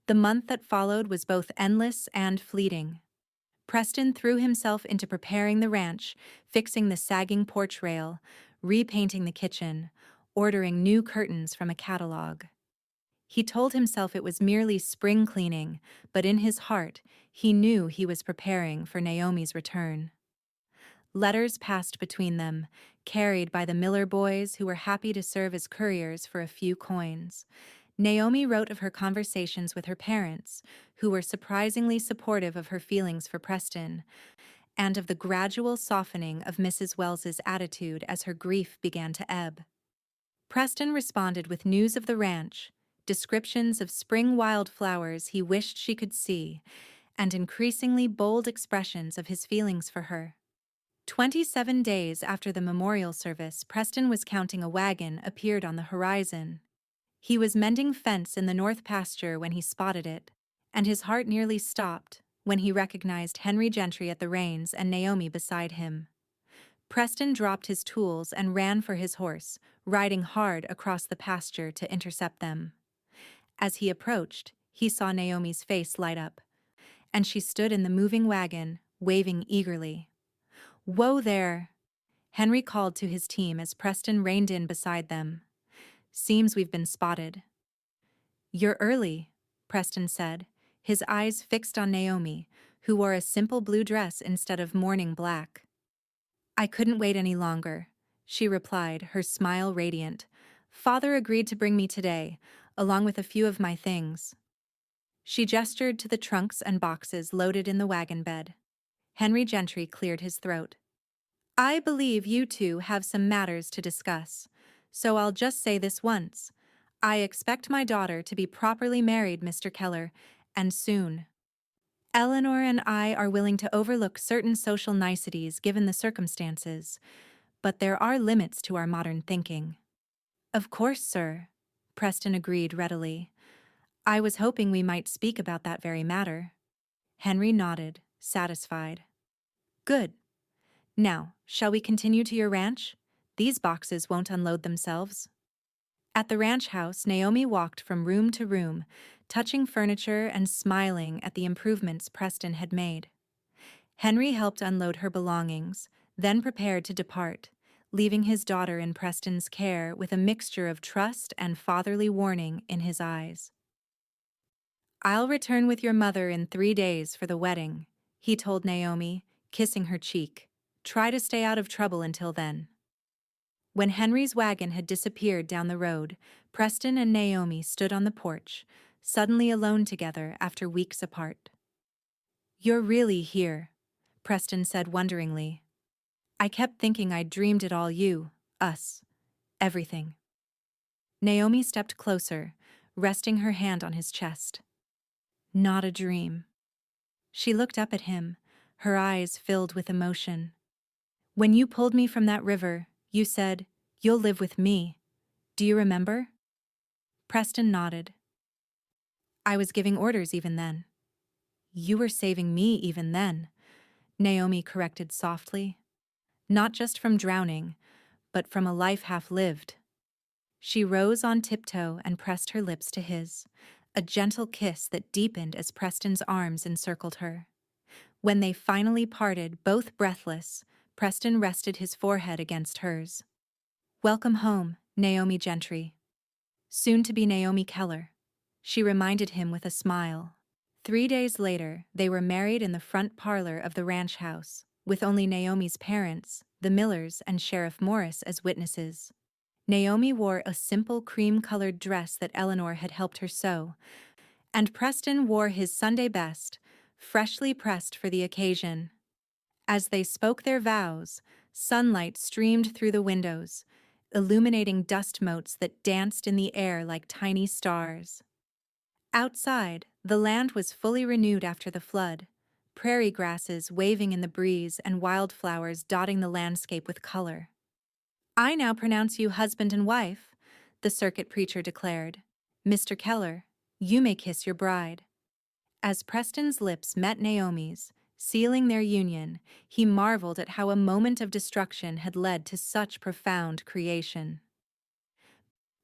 The month that followed was both endless and fleeting. Preston threw himself into preparing the ranch, fixing the sagging porch rail, repainting the kitchen, ordering new curtains from a catalog. He told himself it was merely spring cleaning, but in his heart, he knew he was preparing for Naomi's return. Letters passed between them, carried by the Miller boys who were happy to serve as couriers for a few coins. Naomi wrote of her conversations with her parents, who were surprisingly supportive of her feelings for Preston, and of the gradual softening of Mrs. Wells's attitude as her grief began to ebb. Preston responded with news of the ranch, descriptions of spring wildflowers he wished she could see, and increasingly bold expressions of his feelings for her. 27 days after the memorial service, Preston was counting a wagon appeared on the horizon. He was mending fence in the north pasture when he spotted it, and his heart nearly stopped when he recognized Henry Gentry at the reins and Naomi beside him. Preston dropped his tools and ran for his horse, riding hard across the pasture to intercept them. As he approached, he saw Naomi's face light up, and she stood in the moving wagon, waving eagerly. "Whoa there!" Henry called to his team as Preston reined in beside them. "Seems we've been spotted." "You're early," Preston said, his eyes fixed on Naomi, who wore a simple blue dress instead of mourning black. I couldn't wait any longer, she replied, her smile radiant. Father agreed to bring me today, along with a few of my things. She gestured to the trunks and boxes loaded in the wagon bed. Henry Gentry cleared his throat. I believe you two have some matters to discuss, so I'll just say this once. I expect my daughter to be properly married, Mr. Keller, and soon. Eleanor and I are willing to overlook certain social niceties given the circumstances, but there are limits to our modern thinking. Of course, sir, Preston agreed readily. I was hoping we might speak about that very matter. Henry nodded, satisfied. Good. Now, shall we continue to your ranch? These boxes won't unload themselves. At the ranch house, Naomi walked from room to room, touching furniture and smiling at the improvements Preston had made. Henry helped unload her belongings, then prepared to depart, leaving his daughter in Preston's care with a mixture of trust and fatherly warning in his eyes. I'll return with your mother in 3 days for the wedding, he told Naomi, kissing her cheek. Try to stay out of trouble until then. When Henry's wagon had disappeared down the road, Preston and Naomi stood on the porch, suddenly alone together after weeks apart. You're really here, Preston said wonderingly. I kept thinking I'd dreamed it all, you, us, everything. Naomi stepped closer, resting her hand on his chest. Not a dream. She looked up at him, her eyes filled with emotion. When you pulled me from that river, you said, "You'll live with me." Do you remember? Preston nodded. I was giving orders even then. You were saving me even then, Naomi corrected softly. Not just from drowning, but from a life half lived. She rose on tiptoe and pressed her lips to his, a gentle kiss that deepened as Preston's arms encircled her. When they finally parted, both breathless, Preston rested his forehead against hers. Welcome home, Naomi Gentry. Soon to be Naomi Keller, she reminded him with a smile. 3 days later, they were married in the front parlor of the ranch house, with only Naomi's parents, the Millers, and Sheriff Morris as witnesses. Naomi wore a simple cream-colored dress that Eleanor had helped her sew, and Preston wore his Sunday best, freshly pressed for the occasion. As they spoke their vows, sunlight streamed through the windows, illuminating dust motes that danced in the air like tiny stars. Outside, the land was fully renewed after the flood, prairie grasses waving in the breeze and wildflowers dotting the landscape with color. I now pronounce you husband and wife, the circuit preacher declared. Mr. Keller, you may kiss your bride. As Preston's lips met Naomi's, sealing their union, he marveled at how a moment of destruction had led to such profound creation.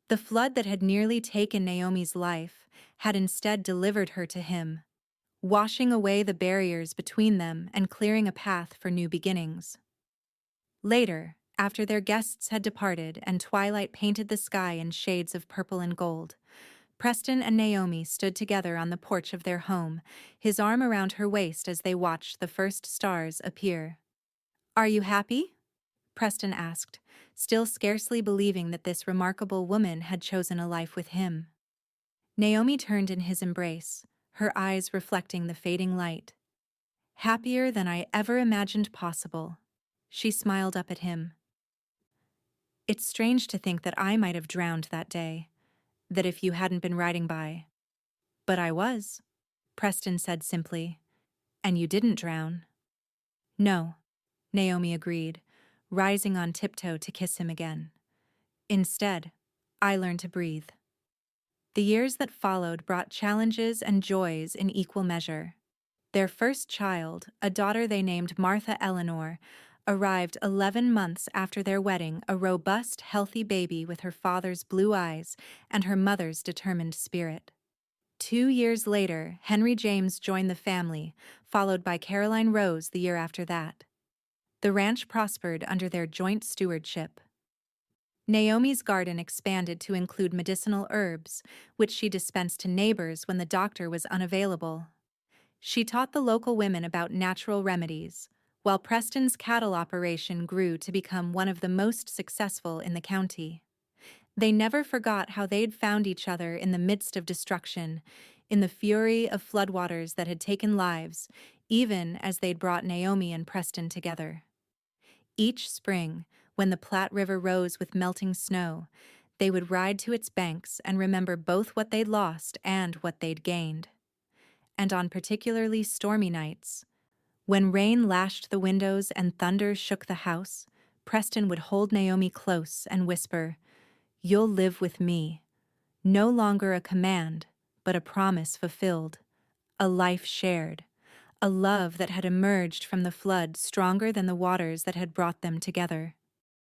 The flood that had nearly taken Naomi's life had instead delivered her to him, washing away the barriers between them and clearing a path for new beginnings. Later, after their guests had departed and twilight painted the sky in shades of purple and gold, Preston and Naomi stood together on the porch of their home, his arm around her waist as they watched the first stars appear. Are you happy? Preston asked, still scarcely believing that this remarkable woman had chosen a life with him. Naomi turned in his embrace, her eyes reflecting the fading light. Happier than I ever imagined possible. She smiled up at him. It's strange to think that I might have drowned that day, that if you hadn't been riding by. But I was, Preston said simply. And you didn't drown. No, Naomi agreed, rising on tiptoe to kiss him again. Instead, I learned to breathe. The years that followed brought challenges and joys in equal measure. Their first child, a daughter they named Martha Eleanor, arrived 11 months after their wedding, a robust, healthy baby with her father's blue eyes and her mother's determined spirit. 2 years later, Henry James joined the family, followed by Caroline Rose the year after that. The ranch prospered under their joint stewardship. Naomi's garden expanded to include medicinal herbs, which she dispensed to neighbors when the doctor was unavailable. She taught the local women about natural remedies, while Preston's cattle operation grew to become one of the most successful in the county. They never forgot how they'd found each other in the midst of destruction, in the fury of floodwaters that had taken lives, even as they'd brought Naomi and Preston together. Each spring, when the Platte River rose with melting snow, they would ride to its banks and remember both what they'd lost and what they'd gained. And on particularly stormy nights, when rain lashed the windows and thunder shook the house, Preston would hold Naomi close and whisper, "You'll live with me." No longer a command, but a promise fulfilled, a life shared, a love that had emerged from the flood stronger than the waters that had brought them together.